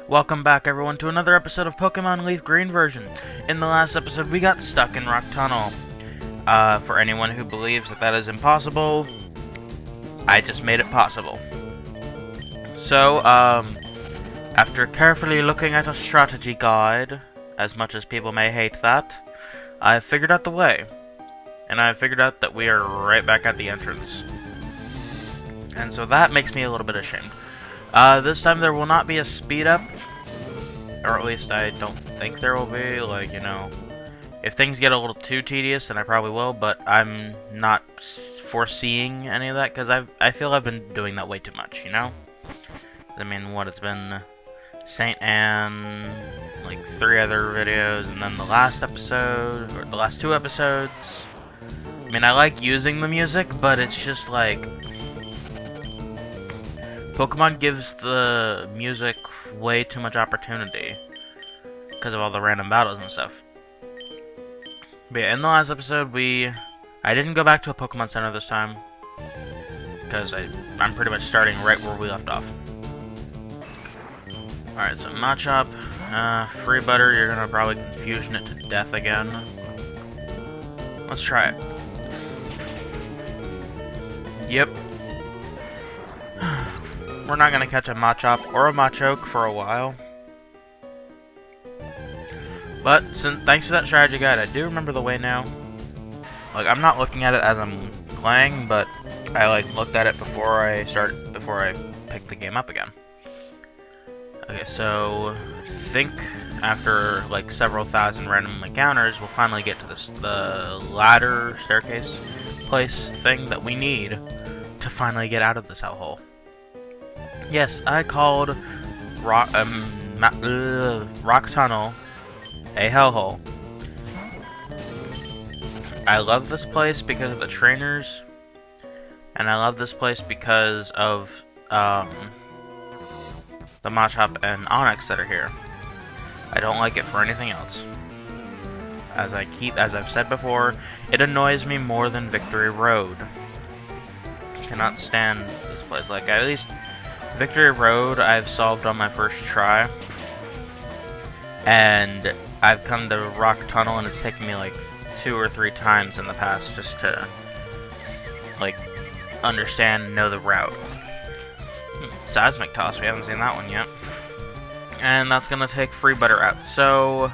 Welcome back everyone to another episode of Pokemon Leaf Green version. In the last episode we got stuck in Rock Tunnel. For anyone who believes that is impossible, I just made it possible. So, after carefully looking at a strategy guide, as much as people may hate that, I've figured out the way. And I've figured out that we are right back at the entrance. And so that makes me a little bit ashamed. This time there will not be a speed up, or at least I don't think there will be. Like, you know, if things get a little too tedious, then I probably will, but I'm not foreseeing any of that, because I feel I've been doing that way too much, you know? I mean, what, it's been St. Anne, like 3 other videos, and then the last episode, or the last 2 episodes. I mean, I like using the music, but it's just like Pokemon gives the music way too much opportunity because of all the random battles and stuff. But yeah, in the last episode, I didn't go back to a Pokemon Center this time because I'm pretty much starting right where we left off. Alright, so Machop, free butter, you're gonna probably confusion it to death again. Let's try it. Yep. We're not gonna catch a Machop or a Machoke for a while. But thanks to that strategy guide, I do remember the way now. Like, I'm not looking at it as I'm playing, but I like looked at it before I picked the game up again. Okay, so I think after like several thousand random encounters, we'll finally get to the ladder staircase place thing that we need to finally get out of this hellhole. Yes, I called Rock Tunnel a hellhole. I love this place because of the trainers, and I love this place because of the Machop and Onix that are here. I don't like it for anything else. As I've said before, it annoys me more than Victory Road. I cannot stand this place. Like, at least Victory Road I've solved on my first try, and I've come to Rock Tunnel and it's taken me like 2 or 3 times in the past just to like understand and know the route. Seismic Toss, we haven't seen that one yet. And that's gonna take free butter out, so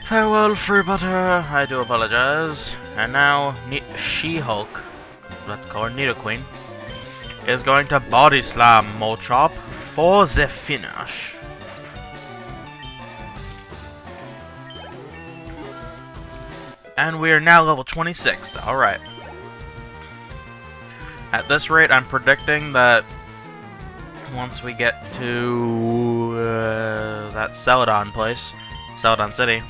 farewell free butter, I do apologize. And now She-Hulk, let's call her Nidoqueen, is going to body slam Machop for the finish. And we are now level 26, alright. At this rate, I'm predicting that once we get to that Celadon place, Celadon City,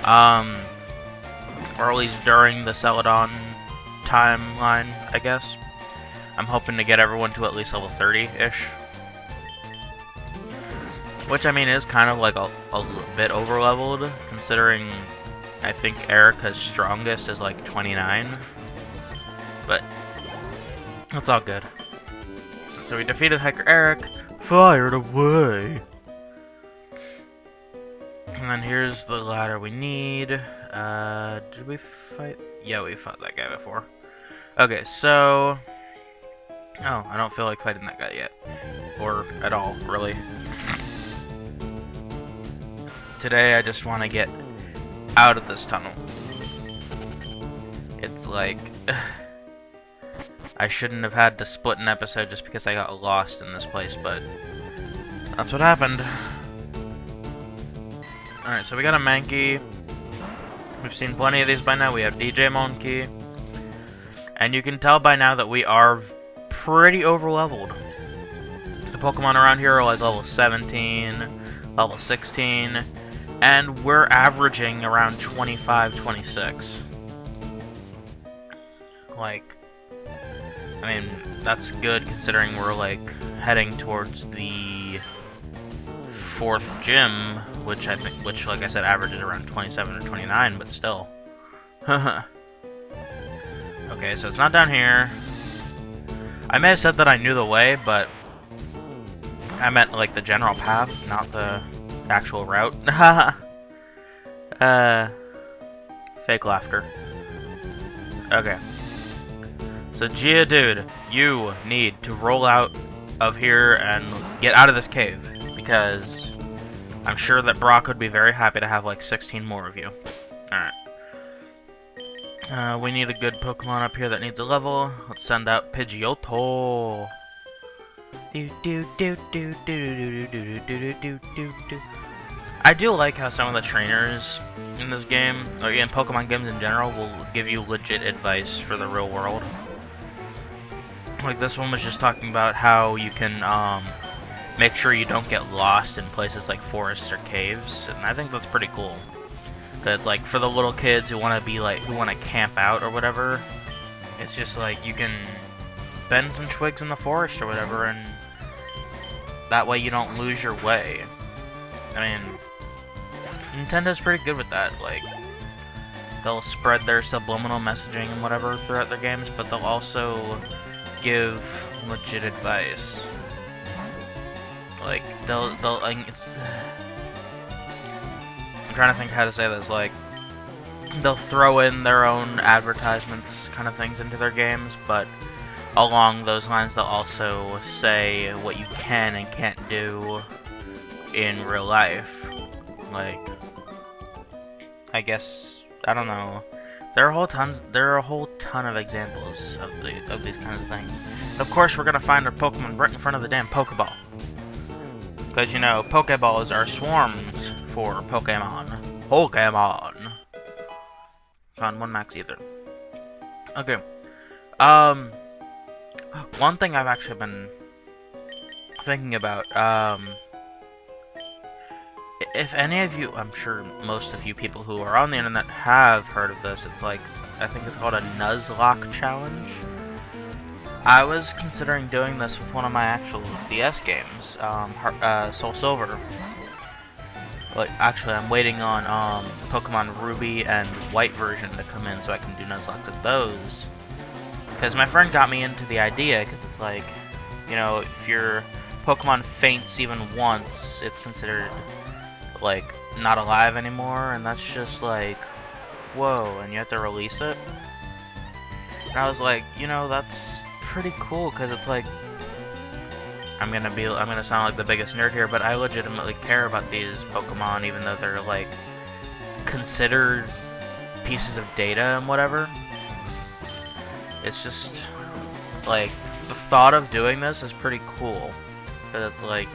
or at least during the Celadon timeline, I guess, I'm hoping to get everyone to at least level 30-ish. Which, I mean, is kind of like a bit over-leveled, considering I think Erica's strongest is like 29. But that's all good. So we defeated Hiker Eric, fired away. And then here's the ladder we need. Did we fight? Yeah, we fought that guy before. Okay, so oh, I don't feel like fighting that guy yet. Or at all, really. Today I just want to get out of this tunnel. It's like I shouldn't have had to split an episode just because I got lost in this place, but that's what happened. Alright, so we got a Mankey. We've seen plenty of these by now. We have DJ Monkey. And you can tell by now that we are pretty over-leveled. The Pokemon around here are like level 17, level 16, and we're averaging around 25, 26. Like, I mean, that's good considering we're like heading towards the 4th gym, which like I said, averages around 27 or 29, but still. Okay, so it's not down here. I may have said that I knew the way, but I meant like the general path, not the actual route. Fake laughter. Okay. So Geodude, you need to roll out of here and get out of this cave, because I'm sure that Brock would be very happy to have like 16 more of you. Alright. We need a good Pokemon up here that needs a level. Let's send out Pidgeotto. I do like how some of the trainers in this game, or in Pokemon games in general, will give you legit advice for the real world. Like this one was just talking about how you can make sure you don't get lost in places like forests or caves, and I think that's pretty cool. That like for the little kids who want to be like who want to camp out or whatever, it's just like you can bend some twigs in the forest or whatever, and that way you don't lose your way. I mean, Nintendo's pretty good with that. Like they'll spread their subliminal messaging and whatever throughout their games, but they'll also give legit advice. Like they'll like, I'm trying to think how to say this. Like they'll throw in their own advertisements kind of things into their games, but along those lines they'll also say what you can and can't do in real life. Like I guess I don't know. There are a whole ton of examples of these kinds of things. Of course, we're gonna find our Pokemon right in front of the damn Pokeball, because you know Pokeballs are swarms for Pokemon. Found one max either. Okay. One thing I've actually been thinking about. If any of you, I'm sure most of you people who are on the internet have heard of this. It's like, I think it's called a Nuzlocke challenge. I was considering doing this with one of my actual DS games, Soul Silver. Like, actually, I'm waiting on Pokemon Ruby and White version to come in so I can do Nuzlocke with those. Because my friend got me into the idea, because it's like, you know, if your Pokemon faints even once, it's considered like not alive anymore, and that's just like, whoa, and you have to release it. And I was like, you know, that's pretty cool, because it's like, I'm gonna sound like the biggest nerd here, but I legitimately care about these Pokemon, even though they're like considered pieces of data and whatever. It's just like the thought of doing this is pretty cool, because it's like,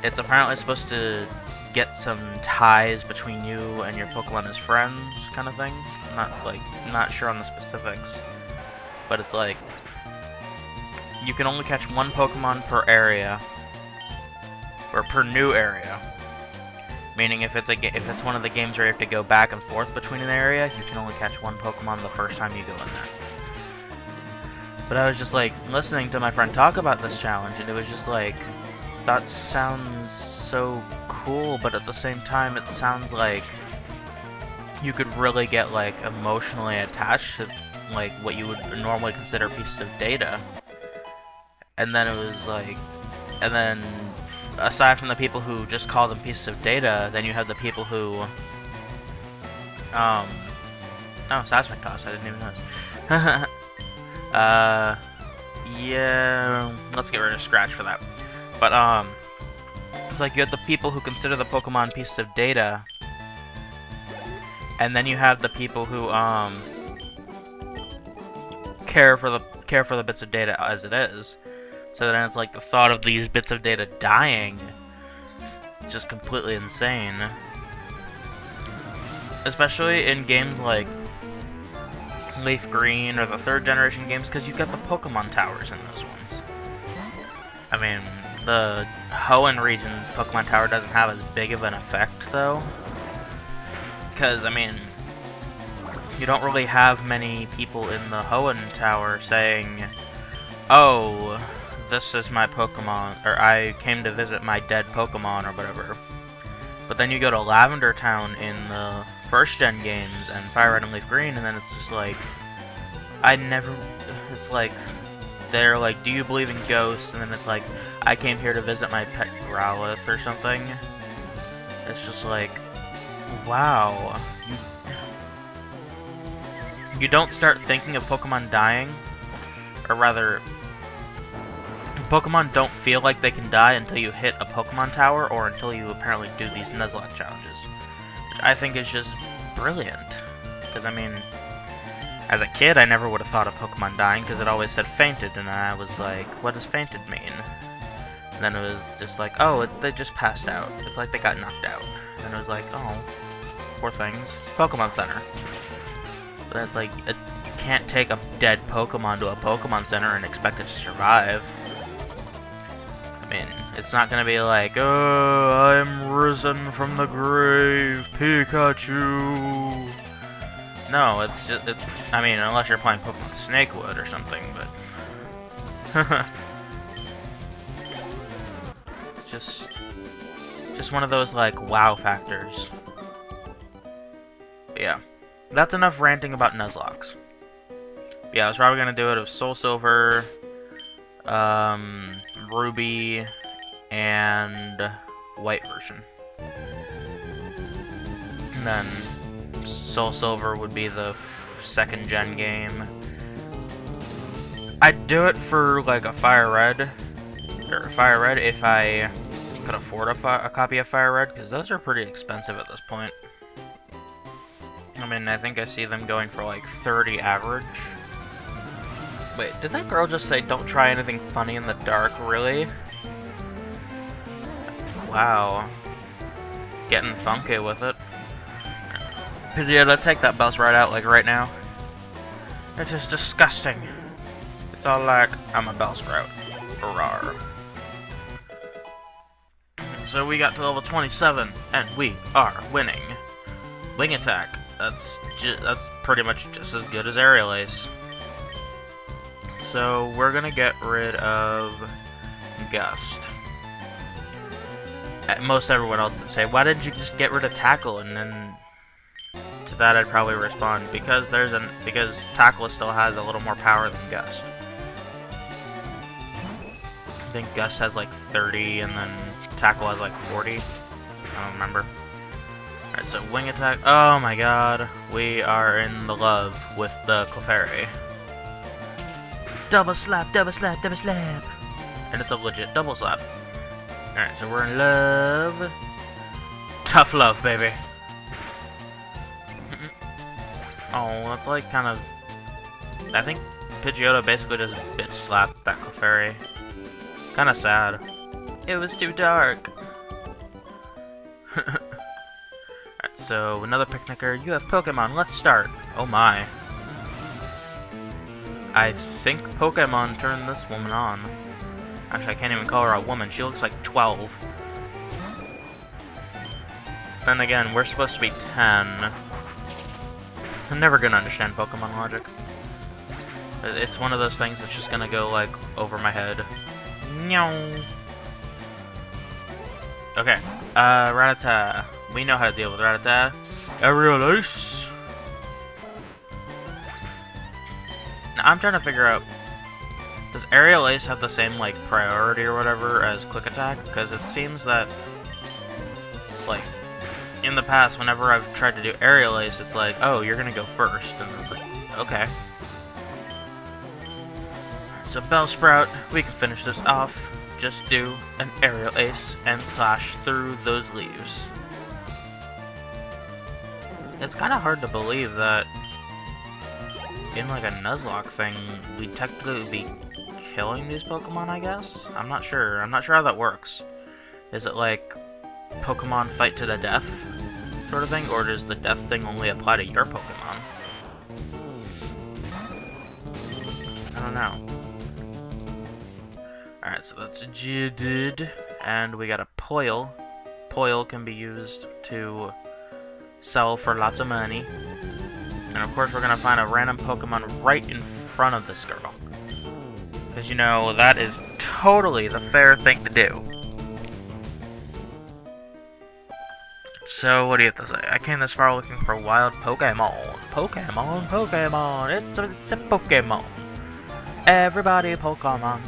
it's apparently supposed to get some ties between you and your Pokemon as friends, kind of thing. Not sure on the specifics, but it's like you can only catch one Pokemon per area, or per new area. Meaning, if it's one of the games where you have to go back and forth between an area, you can only catch one Pokemon the first time you go in there. But I was just like listening to my friend talk about this challenge, and it was just like, that sounds so cool, but at the same time it sounds like you could really get like emotionally attached to like what you would normally consider pieces of data. And then it was like, and then aside from the people who just call them pieces of data, then you have the people who oh, Seismic Toss, I didn't even notice. Yeah, let's get rid of Scratch for that. But, it's like you have the people who consider the Pokemon pieces of data, and then you have the people who, care for the bits of data as it is. So then it's like the thought of these bits of data dying is just completely insane. Especially in games like Leaf Green or the 3rd generation games, because you've got the Pokemon Towers in those ones. I mean, the Hoenn region's Pokemon Tower doesn't have as big of an effect, though. Because, I mean, you don't really have many people in the Hoenn Tower saying, oh, this is my Pokemon, or I came to visit my dead Pokemon, or whatever. But then you go to Lavender Town in the 1st gen games, and Fire Red and Leaf Green, and then it's just like, it's like, they're like, do you believe in ghosts? And then it's like, I came here to visit my pet Growlithe or something. It's just like, wow. You don't start thinking of Pokemon dying, or rather, Pokemon don't feel like they can die until you hit a Pokemon tower, or until you apparently do these Nuzlocke challenges. Which I think is just brilliant. Because, I mean, as a kid, I never would have thought of Pokemon dying, because it always said fainted, and I was like, what does fainted mean? And then it was just like, oh, they just passed out. It's like they got knocked out. And it was like, oh, poor things. Pokemon Center. But it's like, you can't take a dead Pokemon to a Pokemon Center and expect it to survive. I mean, it's not gonna be like, oh, I'm risen from the grave, Pikachu. No, it's just, I mean, unless you're playing Pokemon Snakewood or something, but... just one of those, like, wow factors. But yeah, that's enough ranting about Nuzlockes. Yeah, I was probably gonna do it of Soul Silver, Ruby, and White version. And then Soul Silver would be the second gen game. I'd do it for like a Fire Red, or Fire Red if I could afford a copy of Fire Red, because those are pretty expensive at this point. I mean, I think I see them going for like 30 average. Wait, did that girl just say don't try anything funny in the dark? Really? Wow. Getting funky with it. Pidgeotto, take that bus right out, like, right now. It is disgusting. It's all like, I'm a Bellsprout. Rawr. So we got to level 27, and we are winning. Wing Attack. That's pretty much just as good as Aerial Ace. So we're gonna get rid of Gust. Most everyone else would say, why didn't you just get rid of Tackle? And then to that I'd probably respond, because because Tackle still has a little more power than Gust. I think Gust has like 30 and then Tackle has like 40. I don't remember. Alright, so Wing Attack. Oh my god. We are in the love with the Clefairy. Double slap, double slap, double slap. And it's a legit double slap. Alright, so we're in love. Tough love, baby. Oh, that's like kind of... I think Pidgeotto basically just bitch slapped that Clefairy. Kinda sad. It was too dark. Alright, so another picnicker. You have Pokemon, let's start. Oh my. I think Pokemon turned this woman on. Actually, I can't even call her a woman. She looks like 12. Then again, we're supposed to be 10. I'm never gonna understand Pokemon logic. It's one of those things that's just gonna go, like, over my head. Meow. Okay. Rattata. We know how to deal with Rattata. Aerial Ace. Now, I'm trying to figure out, does Aerial Ace have the same, like, priority or whatever as Quick Attack? Because it seems that, like, in the past, whenever I've tried to do Aerial Ace, it's like, oh, you're gonna go first. And it's like, okay. So, Bellsprout, we can finish this off. Just do an Aerial Ace and slash through those leaves. It's kind of hard to believe that in like a Nuzlocke thing, we'd technically be killing these Pokemon, I guess? I'm not sure. I'm not sure how that works. Is it like Pokemon fight to the death sort of thing? Or does the death thing only apply to your Pokemon? I don't know. Alright, so that's a Jidid. And we got a Poil. Poil can be used to sell for lots of money. And of course we're gonna find a random Pokemon right in front of this girl. Because, you know, that is totally the fair thing to do. So, what do you have to say? I came this far looking for wild Pokemon. Pokemon, Pokemon. It's a Pokemon. Everybody Pokemon.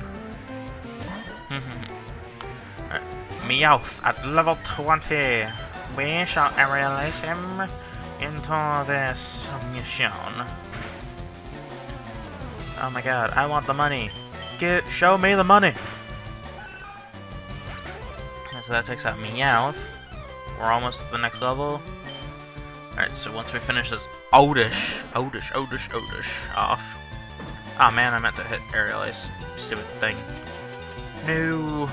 Right. Meowth at level 20. We shall release him into this mission. Oh my god, I want the money. Show me the money. So that takes out Meowth. We're almost at the next level. Alright, so once we finish this Oddish off. Oh man, I meant to hit Aerial Ace. Stupid thing. No.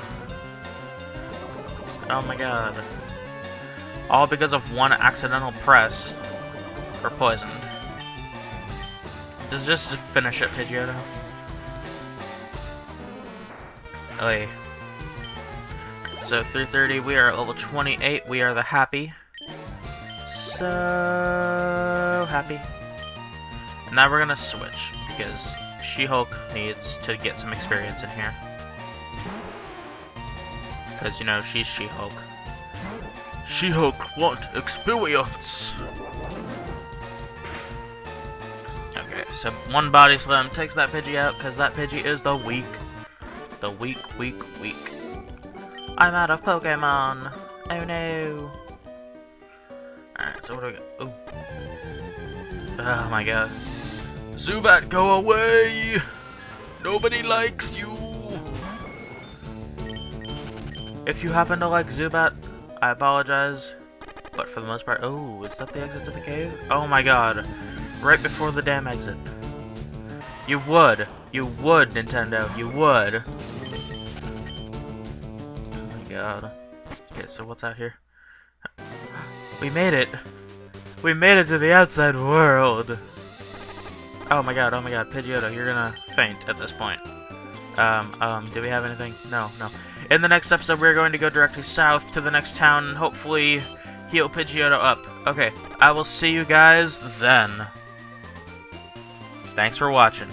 Oh my god. All because of one accidental press. Or poisoned. Just to finish it, Pidgeotto. Oy. So 330, we are at level 28. We are the happy. So happy. And now we're gonna switch because She-Hulk needs to get some experience in here. Because, you know, she's She-Hulk. She-Hulk want experience! Okay, so one Body Slam takes that Pidgey out, because that Pidgey is the weak. The weak. I'm out of Pokemon! Oh no! Alright, so what do we got? Ooh. Oh my god. Zubat, go away! Nobody likes you! If you happen to like Zubat, I apologize. But for the most part... Oh, is that the exit to the cave? Oh my god. Right before the damn exit. You would, Nintendo. You would. Oh my god. Okay, so what's out here? We made it! We made it to the outside world! Oh my god, Pidgeotto, you're gonna faint at this point. Do we have anything? No. In the next episode, we're going to go directly south to the next town and hopefully heal Pidgeotto up. Okay, I will see you guys then. Thanks for watching.